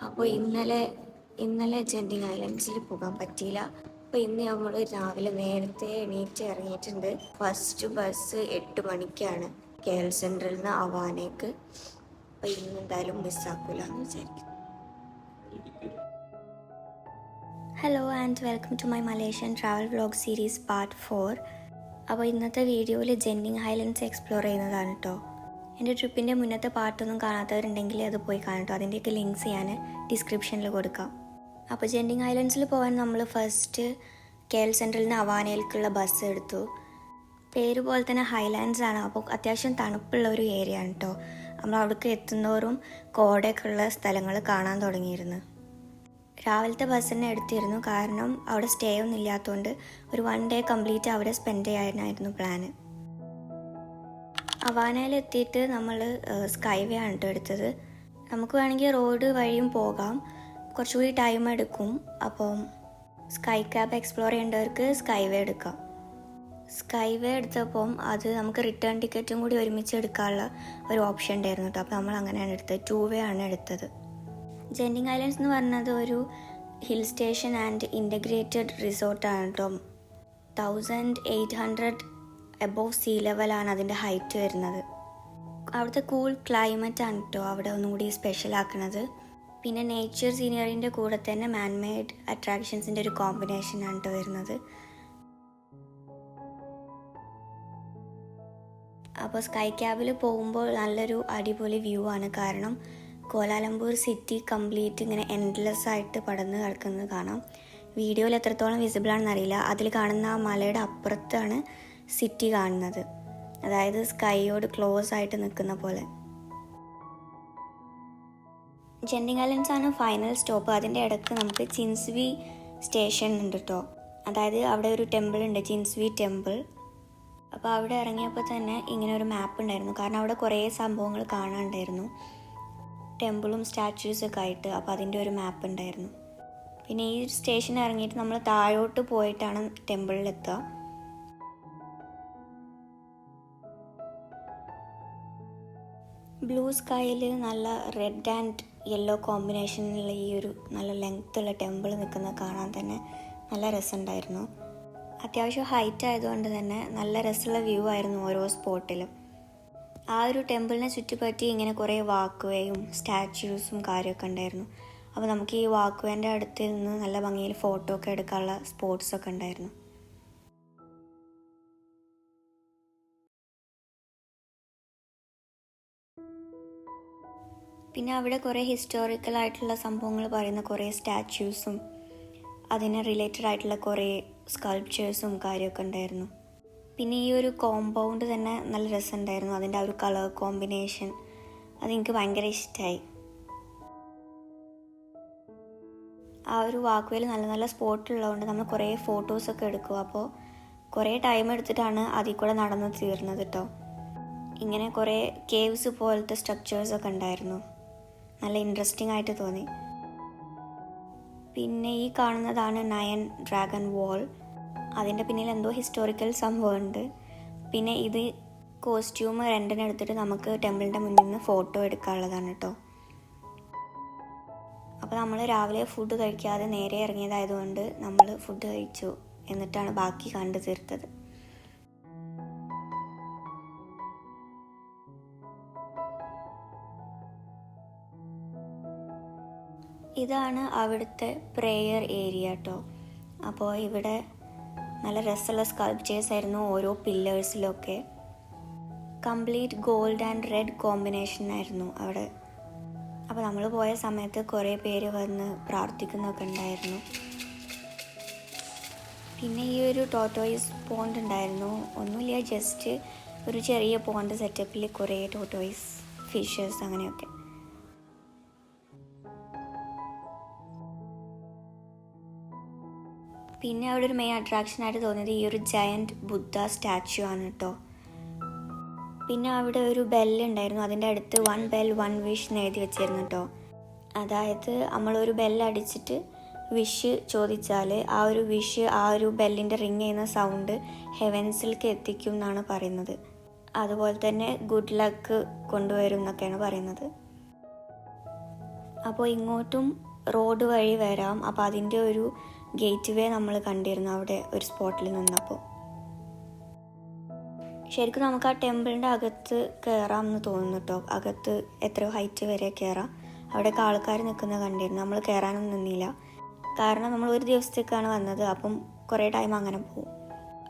അപ്പോൾ ഇന്നലെ ജെൻഡിങ് ഐലൻഡ്സിൽ പോകാൻ പറ്റിയില്ല. അപ്പോൾ ഇന്ന് നമ്മൾ രാവിലെ നേരത്തെ എണീറ്റ് ഇറങ്ങിയിട്ടുണ്ട്. ഫസ്റ്റ് ബസ് 8 മണിക്കാണ് KL സെൻട്രലിൽ നിന്ന് അവാനേക്ക്. അപ്പോൾ ഇന്ന് എന്തായാലും മിസ്സാക്കൂല എന്ന് വിചാരിക്കും. Hello and welcome to my Malaysian travel vlog series part 4. അപ്പോൾ ഇന്നത്തെ വീഡിയോയിൽ ജെൻഡിങ് ഹൈലൻഡ്സ് എക്സ്പ്ലോർ ചെയ്യുന്നതാണ് കേട്ടോ. എൻ്റെ ട്രിപ്പിൻ്റെ മുന്നത്തെ പാർട്ടൊന്നും കാണാത്തവരുണ്ടെങ്കിൽ അത് പോയി കാണട്ടോ. അതിൻ്റെയൊക്കെ ലിങ്ക്സ് ഞാൻ ഡിസ്ക്രിപ്ഷനിൽ കൊടുക്കാം. അപ്പോൾ ജെൻഡിങ് ഐലൻഡ്സിൽ പോകാൻ നമ്മൾ ഫസ്റ്റ് KL സെൻട്രലിൽ നിന്ന് അവാനയിലേക്കുള്ള ബസ് എടുത്തു. പേര് പോലെ തന്നെ ഹൈലാൻഡ്സ് ആണ്, അപ്പോൾ അത്യാവശ്യം തണുപ്പുള്ള ഒരു ഏരിയ ആണ് കേട്ടോ. നമ്മൾ അവിടേക്ക് എത്തുന്നവരും കോടയൊക്കെ ഉള്ള സ്ഥലങ്ങൾ കാണാൻ തുടങ്ങിയിരുന്നു. രാവിലത്തെ ബസ് തന്നെ എടുത്തിരുന്നു, കാരണം അവിടെ സ്റ്റേ ഒന്നും ഇല്ലാത്തതുകൊണ്ട് ഒരു 1 ഡേ കംപ്ലീറ്റ് അവിടെ സ്പെൻഡ് ചെയ്യാനായിരുന്നു പ്ലാന്. അവാനയിലെത്തിയിട്ട് നമ്മൾ സ്കൈ വേ ആണ് കേട്ടോ എടുത്തത്. നമുക്ക് വേണമെങ്കിൽ റോഡ് വഴിയും പോകാം, കുറച്ചുകൂടി ടൈം എടുക്കും. അപ്പം സ്കൈ ക്യാബ് എക്സ്പ്ലോർ ചെയ്യേണ്ടവർക്ക് സ്കൈ വേ എടുക്കാം. സ്കൈ വേ എടുത്തപ്പം അത് നമുക്ക് റിട്ടേൺ ടിക്കറ്റും കൂടി ഒരുമിച്ച് എടുക്കാനുള്ള ഒരു ഓപ്ഷൻ ഉണ്ടായിരുന്നു കേട്ടോ. അപ്പോൾ നമ്മൾ അങ്ങനെയാണ് എടുത്തത്. 2 വേ ആണ് എടുത്തത്. ജെൻഡിങ് ഐലൻഡ്സ് എന്ന് പറഞ്ഞത് ഒരു ഹിൽ സ്റ്റേഷൻ ആൻഡ് ഇൻ്റഗ്രേറ്റഡ് റിസോർട്ടാണ് കേട്ടോ. 1800 എബോവ് സീ ലെവലാണ് അതിൻ്റെ ഹൈറ്റ് വരുന്നത്. അവിടുത്തെ കൂൾ ക്ലൈമറ്റ് ആണ് കേട്ടോ അവിടെ ഒന്നുകൂടി സ്പെഷ്യൽ ആക്കുന്നത്. പിന്നെ നേച്ചർ സീനറിൻ്റെ കൂടെ തന്നെ മാൻമെയ്ഡ് അട്രാക്ഷൻസിൻ്റെ ഒരു കോമ്പിനേഷനാണ് കേട്ടോ വരുന്നത്. അപ്പോൾ സ്കൈ ക്യാബിൽ പോകുമ്പോൾ നല്ലൊരു അടിപൊളി വ്യൂ ആണ്, കാരണം കോലാലംപൂർ സിറ്റി കംപ്ലീറ്റ് ഇങ്ങനെ എൻഡ്ലെസ് ആയിട്ട് പടർന്ന് കിടക്കുന്നത് കാണാം. വീഡിയോയിൽ എത്രത്തോളം വിസിബിൾ ആണെന്ന് അറിയില്ല. അതിൽ കാണുന്ന ആ മലയുടെ അപ്പുറത്താണ് സിറ്റി കാണുന്നത്, അതായത് സ്കൈയോട് ക്ലോസ് ആയിട്ട് നിൽക്കുന്ന പോലെ. ജെൻഡിങ് ഐലൻഡ്സ് ആണ് ഫൈനൽ സ്റ്റോപ്പ്. അതിൻ്റെ ഇടയ്ക്ക് നമുക്ക് ചിൻസ്വി സ്റ്റേഷൻ ഉണ്ട് കേട്ടോ. അതായത് അവിടെ ഒരു ടെമ്പിൾ ഉണ്ട്, ചിൻസ്വി ടെമ്പിൾ. അപ്പോൾ അവിടെ ഇറങ്ങിയപ്പോൾ തന്നെ ഇങ്ങനെ ഒരു മാപ്പ് ഉണ്ടായിരുന്നു, കാരണം അവിടെ കുറേ സംഭവങ്ങൾ കാണാനുണ്ടായിരുന്നു, ടെമ്പിളും സ്റ്റാച്യൂസൊക്കെ ആയിട്ട്. അപ്പോൾ അതിൻ്റെ ഒരു മാപ്പ് ഉണ്ടായിരുന്നു. പിന്നെ ഈ സ്റ്റേഷൻ ഇറങ്ങിയിട്ട് നമ്മൾ താഴോട്ട് പോയിട്ടാണ് ടെമ്പിളിലെത്തുക. ബ്ലൂ സ്കൈയിൽ നല്ല റെഡ് ആൻഡ് യെല്ലോ കോമ്പിനേഷനിലുള്ള ഈ ഒരു നല്ല ലെങ്ത്തുള്ള ടെമ്പിൾ നിൽക്കുന്നത് കാണാൻ തന്നെ നല്ല രസമുണ്ടായിരുന്നു. അത്യാവശ്യം ഹൈറ്റ് ആയതുകൊണ്ട് തന്നെ നല്ല രസമുള്ള വ്യൂ ആയിരുന്നു ഓരോ സ്പോട്ടിലും. ആ ഒരു ടെമ്പിളിനെ ചുറ്റിപ്പറ്റി ഇങ്ങനെ കുറേ വാക്ക്വേയും സ്റ്റാച്യൂസും കാര്യമൊക്കെ ഉണ്ടായിരുന്നു. അപ്പോൾ നമുക്ക് ഈ വാക്ക്വേൻ്റെ അടുത്ത് നിന്ന് നല്ല ഭംഗിയിൽ ഫോട്ടോ ഒക്കെ എടുക്കാനുള്ള സ്പോട്ട്സൊക്കെ ഉണ്ടായിരുന്നു. പിന്നെ അവിടെ കുറേ ഹിസ്റ്റോറിക്കൽ ആയിട്ടുള്ള സംഭവങ്ങൾ പറയുന്ന കുറേ സ്റ്റാച്യൂസും അതിന് റിലേറ്റഡ് ആയിട്ടുള്ള കുറേ സ്കൾപ്ചേഴ്സും കാര്യമൊക്കെ ഉണ്ടായിരുന്നു. പിന്നെ ഈ ഒരു കോമ്പൗണ്ട് തന്നെ നല്ല രസമുണ്ടായിരുന്നു, അതിൻ്റെ ആ ഒരു കളർ കോമ്പിനേഷൻ അതെനിക്ക് ഭയങ്കര ഇഷ്ടമായി. ആ ഒരു വാക്ക്വേയിൽ നല്ല നല്ല സ്പോട്ടുള്ളതുകൊണ്ട് നമ്മൾ കുറേ ഫോട്ടോസൊക്കെ എടുക്കും. അപ്പോൾ കുറേ ടൈം എടുത്തിട്ടാണ് അതിൽ കൂടെ നടന്ന് തീർന്നത് കേട്ടോ. ഇങ്ങനെ കുറേ കേവ്സ് പോലത്തെ സ്ട്രക്ചേഴ്സൊക്കെ ഉണ്ടായിരുന്നു, നല്ല ഇൻട്രസ്റ്റിംഗ് ആയിട്ട് തോന്നി. പിന്നെ ഈ കാണുന്നതാണ് നയൻ ഡ്രാഗൺ വാൾ. അതിൻ്റെ പിന്നിൽ എന്തോ ഹിസ്റ്റോറിക്കൽ സംഭവമുണ്ട്. പിന്നെ ഇത് കോസ്റ്റ്യൂം റെൻറ്റിന് എടുത്തിട്ട് നമുക്ക് ടെമ്പിളിൻ്റെ മുന്നിൽ നിന്ന് ഫോട്ടോ എടുക്കാനുള്ളതാണ് കേട്ടോ. അപ്പോൾ നമ്മൾ രാവിലെ ഫുഡ് കഴിക്കാതെ നേരെ ഇറങ്ങിയതായതുകൊണ്ട് നമ്മൾ ഫുഡ് കഴിച്ചു, എന്നിട്ടാണ് ബാക്കി കണ്ടു തീർത്തത്. ഇതാണ് അവിടുത്തെ പ്രെയർ ഏരിയ കേട്ടോ. അപ്പോൾ ഇവിടെ നല്ല രസമുള്ള സ്കൾപ്ചേഴ്സ് ആയിരുന്നു ഓരോ പില്ലേഴ്സിലൊക്കെ. Complete gold and red combination ആയിരുന്നു അവിടെ. അപ്പോൾ നമ്മൾ പോയ സമയത്ത് കുറേ പേര് വന്ന് പ്രാർത്ഥിക്കുന്നൊക്കെ ഉണ്ടായിരുന്നു. പിന്നെ ഈ ഒരു ടോട്ടോയിസ് പോണ്ട് ഉണ്ടായിരുന്നു. ഒന്നുമില്ല, ജസ്റ്റ് ഒരു ചെറിയ പോണ്ട് സെറ്റപ്പിൽ കുറേ ടോട്ടോയിസ് ഫിഷസ് അങ്ങനെയൊക്കെ. പിന്നെ അവിടെ ഒരു മെയിൻ അട്രാക്ഷനായിട്ട് തോന്നിയത് ഈ ഒരു ജയൻറ്റ് ബുദ്ധ സ്റ്റാച്ചു ആണ് കേട്ടോ. പിന്നെ അവിടെ ഒരു ബെല്ലുണ്ടായിരുന്നു, അതിൻ്റെ അടുത്ത് 1 bell 1 wish എന്ന് എഴുതി വെച്ചിരുന്നു കേട്ടോ. അതായത് നമ്മളൊരു ബെല്ലടിച്ചിട്ട് വിഷ് ചോദിച്ചാൽ ആ ഒരു വിഷ് ആ ഒരു ബെല്ലിൻ്റെ റിങ് ചെയ്യുന്ന സൗണ്ട് ഹെവൻസിലേക്ക് എത്തിക്കും എന്നാണ് പറയുന്നത്. അതുപോലെ തന്നെ ഗുഡ് ലക്ക് കൊണ്ടുവരും എന്നൊക്കെയാണ് പറയുന്നത്. അപ്പോൾ ഇങ്ങോട്ടും റോഡ് വഴി വരാം. അപ്പോൾ അതിൻ്റെ ഒരു ഗേറ്റ് വേ നമ്മൾ കണ്ടിരുന്നു അവിടെ ഒരു സ്പോട്ടിൽ നിന്നപ്പോൾ. ശരിക്കും നമുക്ക് ആ ടെമ്പിളിൻ്റെ അകത്ത് കയറാം എന്ന് തോന്നുന്നു കേട്ടോ. അകത്ത് എത്രയോ ഹൈറ്റ് വരെ കയറാം. അവിടെയൊക്കെ ആൾക്കാർ നിൽക്കുന്നത് കണ്ടിരുന്നു. നമ്മൾ കയറാനൊന്നും നിന്നില്ല, കാരണം നമ്മൾ ഒരു ദിവസത്തേക്കാണ് വന്നത്. അപ്പം കുറേ ടൈം അങ്ങനെ പോകും.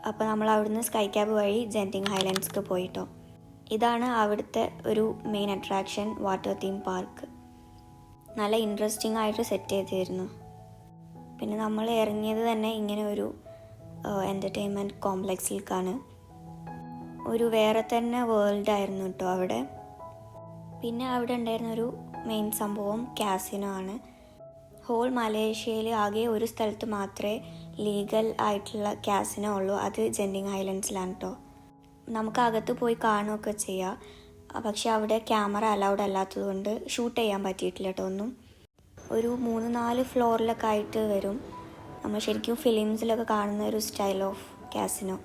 അപ്പോൾ നമ്മൾ അവിടുന്ന് സ്കൈ ക്യാബ് വഴി ജെൻറ്റിങ് ഹൈലൻഡ്സ്ക്ക് പോയിട്ടോ. ഇതാണ് അവിടുത്തെ ഒരു main attraction, water theme park. നല്ല ഇൻട്രസ്റ്റിംഗ് ആയിട്ട് സെറ്റ് ചെയ്തിരുന്നു. പിന്നെ നമ്മൾ ഇറങ്ങിയത് തന്നെ ഇങ്ങനെ ഒരു എൻ്റർടൈൻമെൻറ്റ് കോംപ്ലക്സിലേക്കാണ്. ഒരു വേറെ തന്നെ വേൾഡായിരുന്നു കേട്ടോ അവിടെ. പിന്നെ അവിടെ ഉണ്ടായിരുന്നൊരു മെയിൻ സംഭവം കാസിനോ ആണ്. ഹോൾ മലേഷ്യയിൽ ആകെ ഒരു സ്ഥലത്ത് മാത്രമേ ലീഗൽ ആയിട്ടുള്ള കാസിനോ ഉള്ളൂ. അത് ജെൻറ്റിങ് ഹൈലൻഡ്സിലാണ് കേട്ടോ. നമുക്ക് അകത്ത് പോയി കാണുകയൊക്കെ ചെയ്യാം, പക്ഷെ അവിടെ ക്യാമറ അലൗഡ് അല്ലാത്തത് കൊണ്ട് ഷൂട്ട് ചെയ്യാൻ പറ്റിയിട്ടില്ല കേട്ടോ ഒന്നും. ഒരു 3-4 ഫ്ലോറിലൊക്കെ ആയിട്ട് വരും. നമ്മൾ ശരിക്കും ഫിലിംസിലൊക്കെ കാണുന്ന ഒരു സ്റ്റൈൽ ഓഫ് കാസിനോ.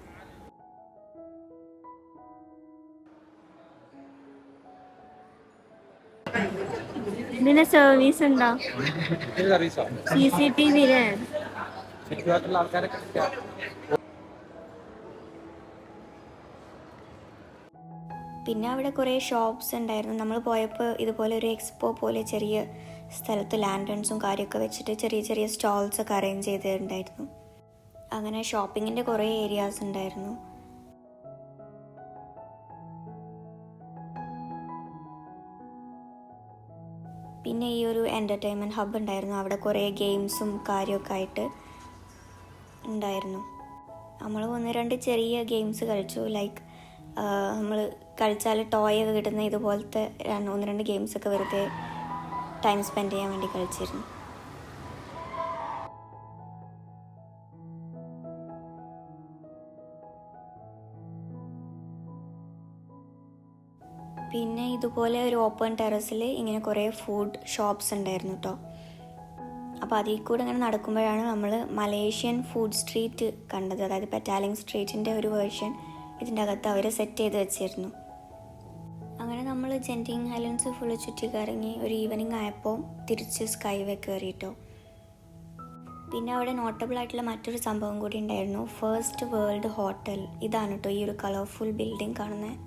ഇതിന് സർവീസ് ഉണ്ടോ? CCTV പിന്നെ അവിടെ കുറേ ഷോപ്സ് ഉണ്ടായിരുന്നു. നമ്മൾ പോയപ്പോൾ ഇതുപോലെ ഒരു എക്സ്പോ പോലെ ചെറിയ സ്ഥലത്ത് ലാൻഡേൺസും കാര്യമൊക്കെ വെച്ചിട്ട് ചെറിയ ചെറിയ സ്റ്റോൾസൊക്കെ അറേഞ്ച് ചെയ്തിട്ടുണ്ടായിരുന്നു. അങ്ങനെ ഷോപ്പിങ്ങിൻ്റെ കുറേ ഏരിയാസ് ഉണ്ടായിരുന്നു. പിന്നെ ഈ ഒരു എൻ്റർടൈൻമെൻറ്റ് ഹബ്ബ് ഉണ്ടായിരുന്നു. അവിടെ കുറേ ഗെയിംസും കാര്യമൊക്കെ ആയിട്ട് ഉണ്ടായിരുന്നു. നമ്മൾ 1-2 ചെറിയ ഗെയിംസ് കളിച്ചു. ലൈക്ക് നമ്മൾ കളിച്ചാൽ ടോയ് ഒക്കെ കിട്ടുന്ന ഇതുപോലത്തെ 1-2 ഗെയിംസൊക്കെ വെറുതെ ടൈം സ്പെൻഡ് ചെയ്യാൻ വേണ്ടി കളിച്ചിരുന്നു. പിന്നെ ഇതുപോലെ ഒരു ഓപ്പൺ ടെറസിൽ ഇങ്ങനെ കുറേ ഫുഡ് ഷോപ്സ് ഉണ്ടായിരുന്നു കേട്ടോ. അപ്പോൾ അതിൽ കൂടെ ഇങ്ങനെ നടക്കുമ്പോഴാണ് നമ്മൾ മലേഷ്യൻ ഫുഡ് സ്ട്രീറ്റ് കണ്ടത്. അതായത് പെറ്റാലിംഗ് സ്ട്രീറ്റിൻ്റെ ഒരു വേർഷൻ ഇതിൻ്റെ അകത്ത് അവർ സെറ്റ് ചെയ്ത് വെച്ചിരുന്നു. അങ്ങനെ നമ്മൾ ജെൻറ്റിങ് ഹൈലൻഡ്സ് ഫുള്ള് ചുറ്റിക്കറങ്ങി ഒരു ഈവനിങ് ആയപ്പോൾ തിരിച്ച് സ്കൈ വേ കയറിയിട്ടോ. പിന്നെ അവിടെ നോട്ടബിൾ ആയിട്ടുള്ള മറ്റൊരു സംഭവം കൂടി ഉണ്ടായിരുന്നു, ഫസ്റ്റ് വേൾഡ് ഹോട്ടൽ. ഇതാണ് കേട്ടോ ഈ ഒരു കളർഫുൾ ബിൽഡിംഗ് കാണുന്നത്.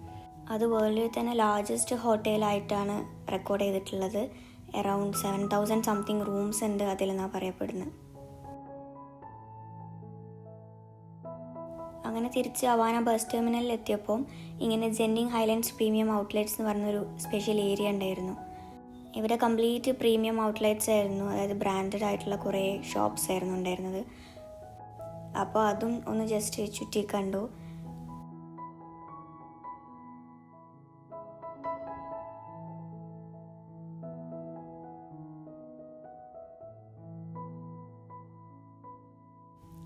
അത് വേൾഡിൽ തന്നെ ലാർജസ്റ്റ് ഹോട്ടലായിട്ടാണ് റെക്കോർഡ് ചെയ്തിട്ടുള്ളത്. അറൗണ്ട് 7,000 സംതിങ് റൂംസ് ഉണ്ട് അതിലെന്നാണ് പറയപ്പെടുന്നത്. അങ്ങനെ തിരിച്ച് അവാന ബസ് ടെർമിനലിൽ എത്തിയപ്പോൾ ഇങ്ങനെ ജെൻറ്റിങ് ഹൈലൻഡ്സ് പ്രീമിയം ഔട്ട്ലെറ്റ്സ് എന്ന് പറഞ്ഞൊരു സ്പെഷ്യൽ ഏരിയ ഉണ്ടായിരുന്നു. ഇവിടെ കംപ്ലീറ്റ് പ്രീമിയം ഔട്ട്ലെറ്റ്സ് ആയിരുന്നു, അതായത് ബ്രാൻഡഡ് ആയിട്ടുള്ള കുറേ ഷോപ്സ് ആയിരുന്നു ഉണ്ടായിരുന്നത്. അപ്പോൾ അതും ഒന്ന് ജസ്റ്റ് ചുറ്റി കണ്ടു.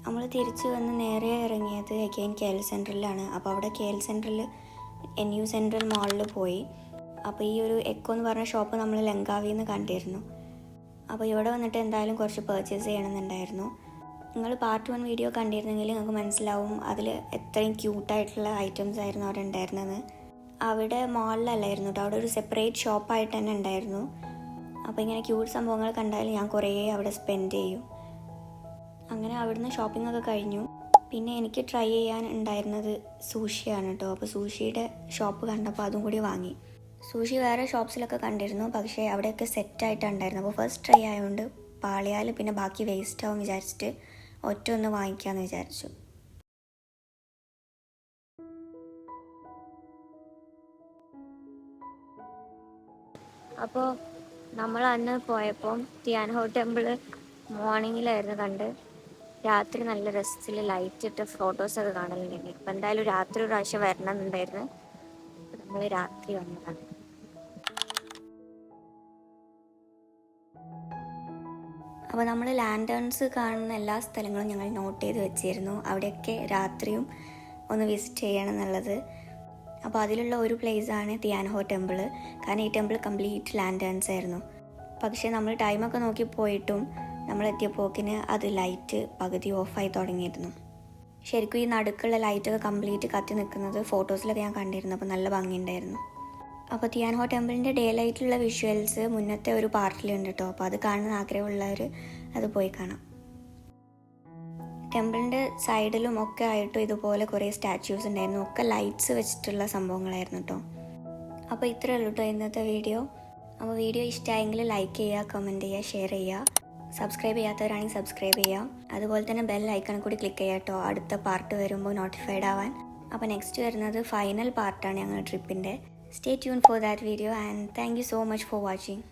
നമ്മൾ തിരിച്ച് വന്ന് നേരെ ഇറങ്ങിയത് അഗെയിൻ KL സെൻട്രലിലാണ്. അപ്പോൾ അവിടെ KL സെൻട്രലിൽ NU സെൻട്രൽ മാളിൽ പോയി. അപ്പോൾ ഈ ഒരു എക്കോ എന്ന് പറഞ്ഞ ഷോപ്പ് നമ്മൾ ലങ്കാവിയിൽ നിന്ന് കണ്ടിരുന്നു. അപ്പോൾ ഇവിടെ വന്നിട്ട് എന്തായാലും കുറച്ച് പർച്ചേസ് ചെയ്യണമെന്നുണ്ടായിരുന്നു. നിങ്ങൾ പാർട്ട് 1 വീഡിയോ കണ്ടിരുന്നെങ്കിൽ നിങ്ങൾക്ക് മനസ്സിലാവും അതിൽ എത്രയും ക്യൂട്ടായിട്ടുള്ള ഐറ്റംസ് ആയിരുന്നു അവിടെ ഉണ്ടായിരുന്നത്. അവിടെ മാളിലല്ലായിരുന്നു കേട്ടോ, അവിടെ ഒരു സെപ്പറേറ്റ് ഷോപ്പായിട്ട് തന്നെ ഉണ്ടായിരുന്നു. അപ്പോൾ ഇങ്ങനെ ക്യൂട്ട് സംഭവങ്ങൾ കണ്ടാൽ ഞാൻ കുറേ അവിടെ സ്പെൻഡ് ചെയ്യും. അങ്ങനെ അവിടുന്ന് ഷോപ്പിംഗ് ഒക്കെ കഴിഞ്ഞു. പിന്നെ എനിക്ക് ട്രൈ ചെയ്യാൻ ഉണ്ടായിരുന്നത് സൂഷിയാണ് കേട്ടോ. അപ്പോൾ സൂഷിയുടെ ഷോപ്പ് കണ്ടപ്പോൾ അതും കൂടി വാങ്ങി. സൂഷി വേറെ ഷോപ്സിലൊക്കെ കണ്ടിരുന്നു, പക്ഷേ അവിടെയൊക്കെ സെറ്റായിട്ടുണ്ടായിരുന്നു. അപ്പോൾ ഫസ്റ്റ് ട്രൈ ആയതുകൊണ്ട് പാളിയാൽ പിന്നെ ബാക്കി വേസ്റ്റ് ആവും വിചാരിച്ചിട്ട് ഒറ്റ ഒന്ന് വാങ്ങിക്കാമെന്ന് വിചാരിച്ചു. അപ്പോൾ നമ്മൾ അന്ന് പോയപ്പോൾ ടിയാൻഹോ ടെമ്പിൾ മോർണിംഗിലായിരുന്നു കണ്ട്. രാത്രി നല്ല രസത്തിൽ ലൈറ്റ് ഇട്ട് ഫോട്ടോസൊക്കെ കാണലുണ്ടെങ്കിൽ അപ്പം എന്തായാലും രാത്രി ഒരു പ്രാവശ്യം വരണം എന്നുണ്ടായിരുന്നു. നമ്മൾ രാത്രി വന്നതാണ്. അപ്പോൾ നമ്മൾ ലാൻഡേൺസ് കാണുന്ന എല്ലാ സ്ഥലങ്ങളും ഞങ്ങൾ നോട്ട് ചെയ്ത് വെച്ചിരുന്നു. അവിടെയൊക്കെ രാത്രിയും ഒന്ന് വിസിറ്റ് ചെയ്യണം എന്നുള്ളത്. അപ്പോൾ അതിലുള്ള ഒരു പ്ലേസാണ് ടിയാൻഹോ ടെമ്പിൾ. കാരണം ഈ ടെമ്പിൾ കംപ്ലീറ്റ് ലാൻഡേൺസ് ആയിരുന്നു. പക്ഷേ നമ്മൾ ടൈമൊക്കെ നോക്കി പോയിട്ടും നമ്മളെത്തിയപ്പോക്കിന് അത് ലൈറ്റ് പകുതി ഓഫായി തുടങ്ങിയിരുന്നു. ശരിക്കും ഈ നടുക്കുള്ള ലൈറ്റൊക്കെ കംപ്ലീറ്റ് കത്തി നിൽക്കുന്നത് ഫോട്ടോസിലൊക്കെ ഞാൻ കണ്ടിരുന്നു. അപ്പോൾ നല്ല ഭംഗിയുണ്ടായിരുന്നു. അപ്പോൾ തിയാൻഹോ ടെമ്പിളിൻ്റെ ഡേ ലൈറ്റിലുള്ള വിഷ്വൽസ് മുന്നത്തെ ഒരു പാർട്ടിലുണ്ട് കേട്ടോ. അപ്പോൾ അത് കാണാൻ ആഗ്രഹമുള്ളവർ അത് പോയി കാണാം. ടെമ്പിളിൻ്റെ സൈഡിലും ഒക്കെ ആയിട്ടും ഇതുപോലെ കുറേ സ്റ്റാച്യൂസ് ഉണ്ടായിരുന്നു. ഒക്കെ ലൈറ്റ്സ് വെച്ചിട്ടുള്ള സംഭവങ്ങളായിരുന്നു കേട്ടോ. അപ്പോൾ ഇത്രയേ ഉള്ളൂ കേട്ടോ ഇന്നത്തെ വീഡിയോ. അപ്പോൾ വീഡിയോ ഇഷ്ടമായെങ്കിൽ ലൈക്ക് ചെയ്യുക, കമൻറ്റ് ചെയ്യുക, ഷെയർ ചെയ്യുക. സബ്സ്ക്രൈബ് ചെയ്യാത്തവരാണെങ്കിൽ സബ്സ്ക്രൈബ് ചെയ്യുക. അതുപോലെ തന്നെ ബെൽ ഐക്കൺ കൂടി ക്ലിക്ക് ചെയ്യുക കേട്ടോ, അടുത്ത പാർട്ട് വരുമ്പോൾ നോട്ടിഫൈഡ് ആവാൻ. അപ്പോൾ നെക്സ്റ്റ് വരുന്നത് ഫൈനൽ പാർട്ടാണ് ഞങ്ങളുടെ ട്രിപ്പിൻ്റെ. Stay tune for that video and thank you so much for watching.